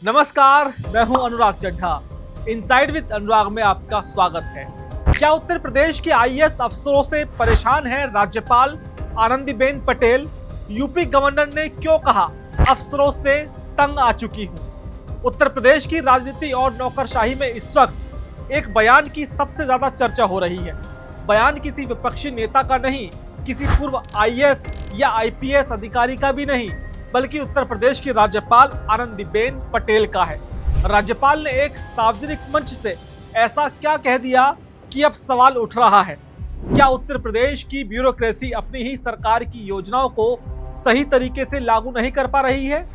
नमस्कार, मैं हूं अनुराग चड्ढा। इनसाइड विद अनुराग में आपका स्वागत है। क्या उत्तर प्रदेश के आईएएस अफसरों से परेशान है राज्यपाल आनंदीबेन पटेल? यूपी गवर्नर ने क्यों कहा अफसरों से तंग आ चुकी हूं? उत्तर प्रदेश की राजनीति और नौकरशाही में इस वक्त एक बयान की सबसे ज्यादा चर्चा हो रही है। बयान किसी विपक्षी नेता का नहीं, किसी पूर्व आईएएस या आईपीएस अधिकारी का भी नहीं, बल्कि उत्तर प्रदेश की राज्यपाल आनंदीबेन पटेल का है। राज्यपाल ने एक सार्वजनिक मंच से ऐसा क्या कह दिया कि अब सवाल उठ रहा है? क्या उत्तर प्रदेश की ब्यूरोक्रेसी अपनी ही सरकार की योजनाओं को सही तरीके से लागू नहीं कर पा रही है?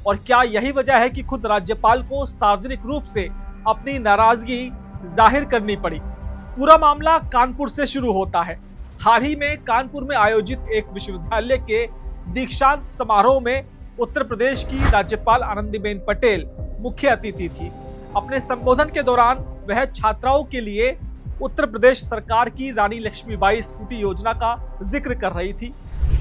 और क्या यही वजह है कि खुद राज्यपाल को सार्वजनिक रूप से अपनी नाराजगी जाहिर करनी पड़ी? पूरा मामला कानपुर से शुरू होता है। हाल ही में कानपुर में आयोजित एक विश्वविद्यालय के दीक्षांत समारोह में उत्तर प्रदेश की राज्यपाल आनंदीबेन पटेल मुख्य अतिथि थी। अपने संबोधन के दौरान वह छात्राओं के लिए उत्तर प्रदेश सरकार की रानी लक्ष्मीबाई स्कूटी योजना का जिक्र कर रही थी।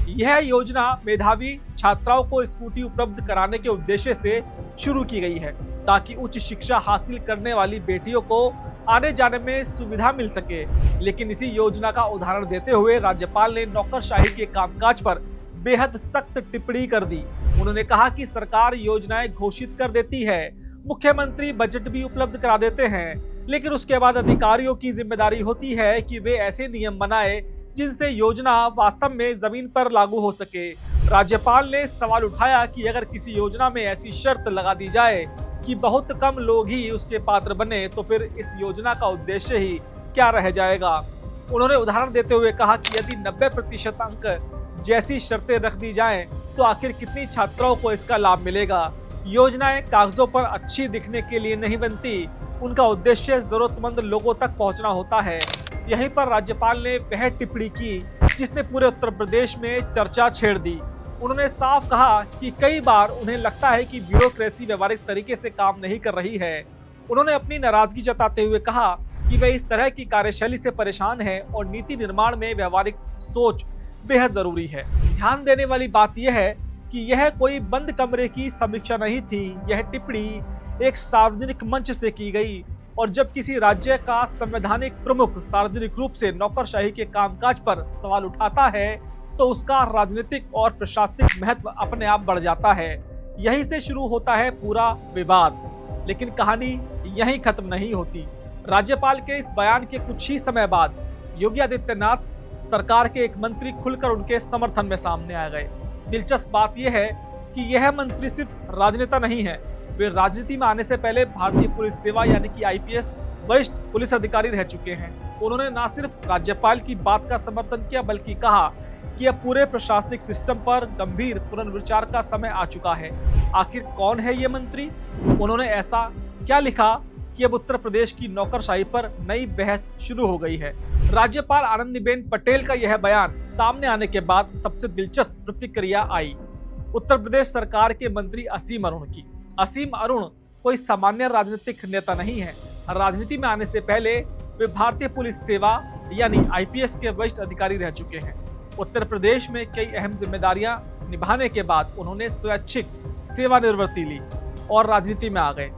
यह योजना मेधावी छात्राओं को स्कूटी उपलब्ध कराने के उद्देश्य से शुरू की गई है, ताकि उच्च शिक्षा हासिल करने वाली बेटियों को आने जाने में सुविधा मिल सके। लेकिन इसी योजना का उदाहरण देते हुए राज्यपाल ने नौकरशाही के कामकाज पर बेहद सख्त टिप्पणी कर दी। उन्होंने कहा कि सरकार योजनाएं घोषित कर देती है, मुख्यमंत्री बजट भी उपलब्ध करा देते हैं, लेकिन उसके बाद अधिकारियों की जिम्मेदारी होती है कि वे ऐसे नियम बनाए जिनसे योजना वास्तव में जमीन पर लागू हो सके। राज्यपाल ने सवाल उठाया कि अगर किसी योजना में ऐसी शर्त लगा दी जाए कि बहुत कम लोग ही उसके पात्र बने, तो फिर इस योजना का उद्देश्य ही क्या रह जाएगा? उन्होंने उदाहरण देते हुए कहा कि यदि 90% अंक जैसी शर्तें रख दी जाएं, तो आखिर कितनी छात्राओं को इसका लाभ मिलेगा? योजनाएं कागजों पर अच्छी दिखने के लिए नहीं बनती, उनका उद्देश्य जरूरतमंद लोगों तक पहुंचना होता है। यहीं पर राज्यपाल ने वह टिप्पणी की जिसने पूरे उत्तर प्रदेश में चर्चा छेड़ दी। उन्होंने साफ कहा कि कई बार उन्हें लगता है कि ब्यूरोक्रेसी व्यवहारिक तरीके से काम नहीं कर रही है। उन्होंने अपनी नाराजगी जताते हुए कहा कि वे इस तरह की कार्यशैली से परेशान हैं और नीति निर्माण में व्यवहारिक सोच बेहद जरूरी है। ध्यान देने वाली बात यह है कि यह कोई बंद कमरे की समीक्षा नहीं थी। यह टिप्पणी एक सार्वजनिक मंच से की गई, और जब किसी राज्य का संवैधानिक प्रमुख सार्वजनिक रूप से नौकरशाही के कामकाज पर सवाल उठाता है, तो उसका राजनीतिक और प्रशासनिक महत्व अपने आप बढ़ जाता है। यहीं से शुरू होता है पूरा विवाद। लेकिन कहानी यहीं खत्म नहीं होती। राज्यपाल के इस बयान के कुछ ही समय बाद योगी आदित्यनाथ सरकार के एक मंत्री खुलकर उनके समर्थन में सामने आ गए। दिलचस्प बात यह है कि यह मंत्री सिर्फ राजनेता नहीं है, वे राजनीति में आने से पहले भारतीय पुलिस सेवा यानी कि आईपीएस वरिष्ठ पुलिस अधिकारी रह चुके हैं। उन्होंने न सिर्फ राज्यपाल की बात का समर्थन किया, बल्कि कहा कि अब पूरे प्रशासनिक सिस्टम पर गंभीर पुनर्विचार का समय आ चुका है। आखिर कौन है ये मंत्री? उन्होंने ऐसा क्या लिखा कि अब उत्तर प्रदेश की नौकरशाही पर नई बहस शुरू हो गई है? राज्यपाल आनंदीबेन पटेल का यह बयान सामने आने के बाद सबसे दिलचस्प प्रतिक्रिया आई उत्तर प्रदेश सरकार के मंत्री असीम अरुण की। असीम अरुण कोई सामान्य राजनीतिक नेता नहीं है। राजनीति में आने से पहले वे भारतीय पुलिस सेवा यानी आईपीएस के वरिष्ठ अधिकारी रह चुके हैं। उत्तर प्रदेश में कई अहम जिम्मेदारियां निभाने के बाद उन्होंने स्वैच्छिक सेवानिवृत्ति ली और राजनीति में आ गए।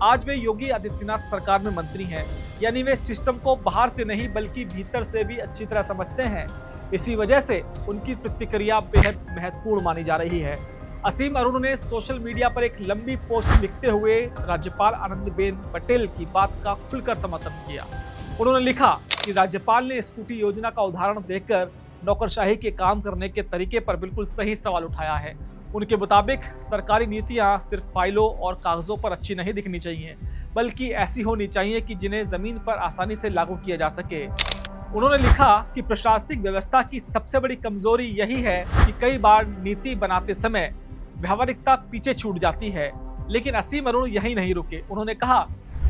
आज वे योगी आदित्यनाथ सरकार में मंत्री हैं, यानी वे सिस्टम को बाहर से नहीं बल्कि भीतर से भी अच्छी तरह समझते हैं। इसी वजह से उनकी प्रतिक्रिया बेहद महत्वपूर्ण मानी जा रही है। असीम अरुण ने सोशल मीडिया पर एक लंबी पोस्ट लिखते हुए राज्यपाल आनंदीबेन पटेल की बात का खुलकर समर्थन किया। उन्होंने लिखा कि राज्यपाल ने स्कूटी योजना का उदाहरण देकर नौकरशाही के काम करने के तरीके पर बिल्कुल सही सवाल उठाया है। उनके मुताबिक सरकारी नीतियां सिर्फ फाइलों और कागजों पर अच्छी नहीं दिखनी चाहिए, बल्कि ऐसी होनी चाहिए कि जिन्हें जमीन पर आसानी से लागू किया जा सके। उन्होंने लिखा कि प्रशासनिक व्यवस्था की सबसे बड़ी कमजोरी यही है कि कई बार नीति बनाते समय व्यावहारिकता पीछे छूट जाती है। लेकिन असीम अरुण यही नहीं रुके। उन्होंने कहा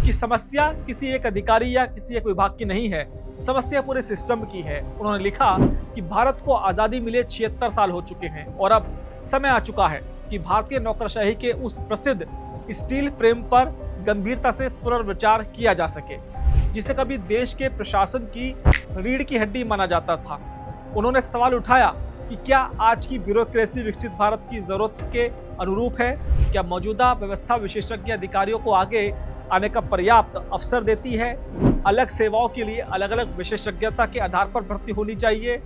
कि समस्या किसी एक अधिकारी या किसी एक विभाग की नहीं है, समस्या पूरे सिस्टम की है। उन्होंने लिखा कि भारत को आजादी मिले 76 साल हो चुके हैं और अब समय आ चुका है कि भारतीय नौकरशाही के उस प्रसिद्ध स्टील फ्रेम पर गंभीरता से पुनर्विचार किया जा सके, जिसे कभी देश के प्रशासन की रीढ़ की हड्डी माना जाता था। उन्होंने सवाल उठाया कि क्या आज की ब्यूरोक्रेसी विकसित भारत की जरूरत के अनुरूप है? क्या मौजूदा व्यवस्था विशेषज्ञ अधिकारियों को आगे आने का पर्याप्त अवसर देती है? अलग सेवाओं के लिए अलग अलग विशेषज्ञता के आधार पर भर्ती होनी चाहिए।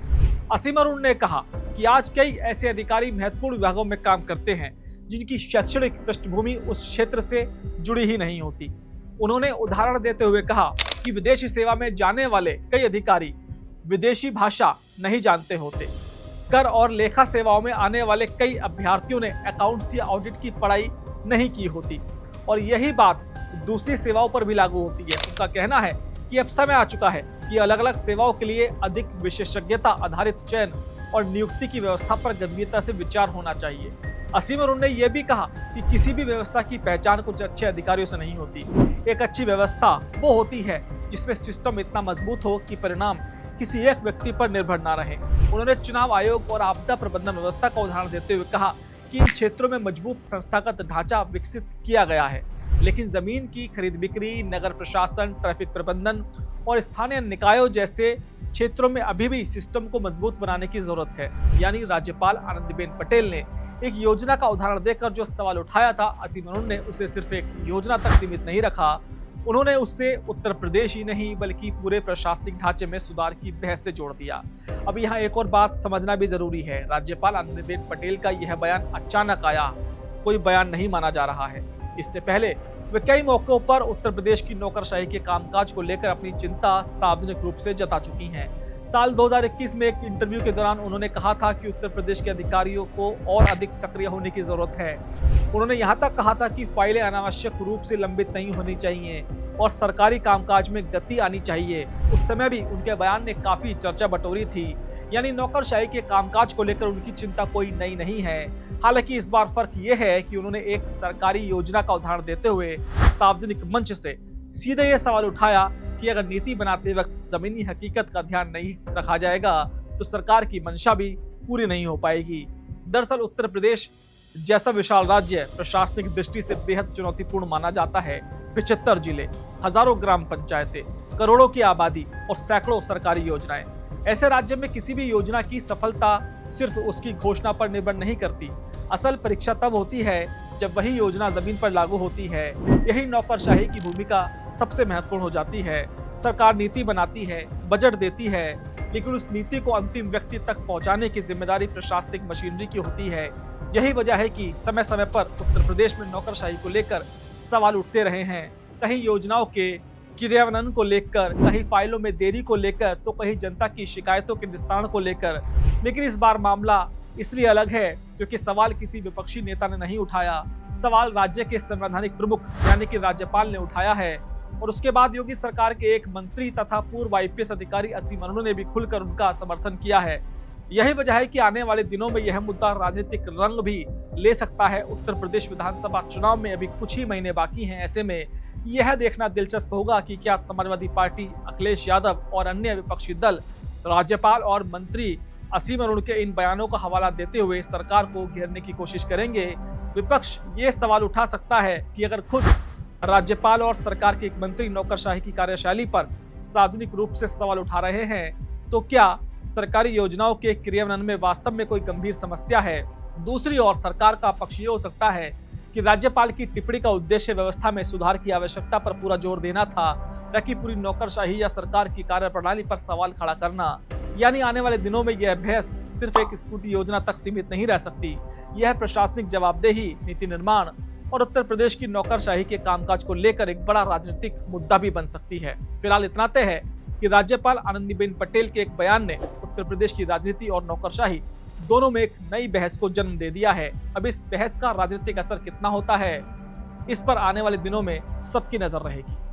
असीम अरुण ने कहा कि आज कई ऐसे अधिकारी महत्वपूर्ण विभागों में काम करते हैं जिनकी शैक्षणिक पृष्ठभूमि उस क्षेत्र से जुड़ी ही नहीं होती। उन्होंने उदाहरण देते हुए कहा कि विदेशी सेवा में जाने वाले कई अधिकारी विदेशी भाषा नहीं जानते होते। कर और लेखा सेवाओं में आने वाले कई अभ्यर्थियों ने अकाउंट्स या ऑडिट की पढ़ाई नहीं की होती और यही बात दूसरी सेवाओं पर भी लागू होती है। उनका कहना है कि अब समय आ चुका है कि अलग अलग सेवाओं के लिए अधिक विशेषज्ञता आधारित चयन और नियुक्ति की व्यवस्था पर गंभीरता से विचार होना चाहिए। असीम अरुण ने यह भी कहा कि किसी भी व्यवस्था की पहचान कुछ अच्छे अधिकारियों से नहीं होती। एक अच्छी व्यवस्था वो होती है जिसमें सिस्टम इतना मजबूत हो कि परिणाम किसी एक व्यक्ति पर निर्भर ना रहे। उन्होंने चुनाव आयोग और आपदा प्रबंधन व्यवस्था का उदाहरण देते हुए कहा कि इन क्षेत्रों में मजबूत संस्थागत ढांचा विकसित किया गया है, लेकिन जमीन की खरीद बिक्री, नगर प्रशासन, ट्रैफिक प्रबंधन और स्थानीय निकायों जैसे क्षेत्रों में अभी भी सिस्टम को मजबूत बनाने की जरूरत है। यानी राज्यपाल आनंदीबेन पटेल ने एक योजना का उदाहरण देकर जो सवाल उठाया था, असीम अरुण ने उसे सिर्फ एक योजना तक सीमित नहीं रखा। उन्होंने उससे उत्तर प्रदेश ही नहीं बल्कि पूरे प्रशासनिक ढांचे में सुधार की बहस से जोड़ दिया। अब यहाँ एक और बात समझना भी जरूरी है। राज्यपाल आनंदीबेन पटेल का यह बयान अचानक आया कोई बयान नहीं माना जा रहा है। इससे पहले वे कई मौकों पर उत्तर प्रदेश की नौकरशाही के कामकाज को लेकर अपनी चिंता सार्वजनिक रूप से जता चुकी हैं। साल 2021 में एक इंटरव्यू के दौरान उन्होंने कहा था कि उत्तर प्रदेश के अधिकारियों को और अधिक सक्रिय होने की जरूरत है। उन्होंने यहां तक कहा था कि फाइलें अनावश्यक रूप से लंबित नहीं होनी चाहिए और सरकारी कामकाज में गति आनी चाहिए। उस समय भी उनके बयान ने काफी चर्चा बटोरी थी। यानी नौकरशाही के कामकाज को लेकर उनकी चिंता कोई नई नहीं है। हालांकि इस बार फर्क यह है कि उन्होंने एक सरकारी योजना का उदाहरण देते हुए सार्वजनिक मंच से सीधे ये सवाल उठाया कि अगर नीति बनाते वक्त जमीनी हकीकत का ध्यान नहीं रखा जाएगा तो सरकार की मंशा भी पूरी नहीं हो पाएगी। दरअसल उत्तर प्रदेश जैसा विशाल राज्य प्रशासनिक दृष्टि से बेहद चुनौतीपूर्ण माना जाता है। 75 जिले, हजारों ग्राम पंचायतें, करोड़ों की आबादी और सैकड़ों सरकारी योजनाएं। ऐसे राज्य में किसी भी योजना की सफलता सिर्फ उसकी घोषणा पर निर्भर नहीं करती। असल परीक्षा तब होती है जब वही योजना जमीन पर लागू होती है। यही नौकरशाही की भूमिका सबसे महत्वपूर्ण हो जाती है। सरकार नीति बनाती है, बजट देती है, लेकिन उस नीति को अंतिम व्यक्ति तक पहुंचाने की जिम्मेदारी प्रशासनिक मशीनरी की होती है। यही वजह है कि समय समय पर उत्तर प्रदेश में नौकरशाही को लेकर सवाल उठते रहे हैं। कहीं योजनाओं के क्रियान्वयन को लेकर, कहीं फाइलों में देरी को लेकर, तो कहीं जनता की शिकायतों के निस्तारण को लेकर। लेकिन इस बार मामला इसलिए अलग है क्योंकि सवाल किसी विपक्षी नेता ने नहीं उठाया। सवाल राज्य के संवैधानिक प्रमुख यानी कि राज्यपाल ने उठाया है और उसके बाद योगी सरकार के एक मंत्री तथा पूर्व IPS अधिकारी असीम अरुण ने भी खुलकर उनका समर्थन किया है। यही वजह है कि आने वाले दिनों में यह मुद्दा राजनीतिक रंग भी ले सकता है। उत्तर प्रदेश विधानसभा चुनाव में अभी कुछ ही महीने बाकी हैं। ऐसे में यह देखना दिलचस्प होगा कि क्या समाजवादी पार्टी, अखिलेश यादव और अन्य विपक्षी दल राज्यपाल और मंत्री असीम अरुण के इन बयानों का हवाला देते हुए सरकार को घेरने की कोशिश करेंगे। विपक्ष ये सवाल उठा सकता है कि अगर खुद राज्यपाल और सरकार के एक मंत्री नौकरशाही की कार्यशैली पर सार्वजनिक रूप से सवाल उठा रहे हैं तो क्या सरकारी योजनाओं के क्रियान्वयन में वास्तव में कोई गंभीर समस्या है। दूसरी ओर सरकार का पक्ष ये हो सकता है कि राज्यपाल की टिप्पणी का उद्देश्य व्यवस्था में सुधार की आवश्यकता पर पूरा जोर देना था, न कि पूरी नौकरशाही या सरकार की कार्यप्रणाली पर सवाल खड़ा करना। यानी आने वाले दिनों में यह बहस सिर्फ एक स्कूटी योजना तक सीमित नहीं रह सकती। यह प्रशासनिक जवाबदेही, नीति निर्माण और उत्तर प्रदेश की नौकरशाही के कामकाज को लेकर एक बड़ा राजनीतिक मुद्दा भी बन सकती है। फिलहाल इतना तय है कि राज्यपाल आनंदीबेन पटेल के एक बयान ने उत्तर प्रदेश की राजनीति और नौकरशाही दोनों में एक नई बहस को जन्म दे दिया है। अब इस बहस का राजनीतिक असर कितना होता है, इस पर आने वाले दिनों में सबकी नजर रहेगी।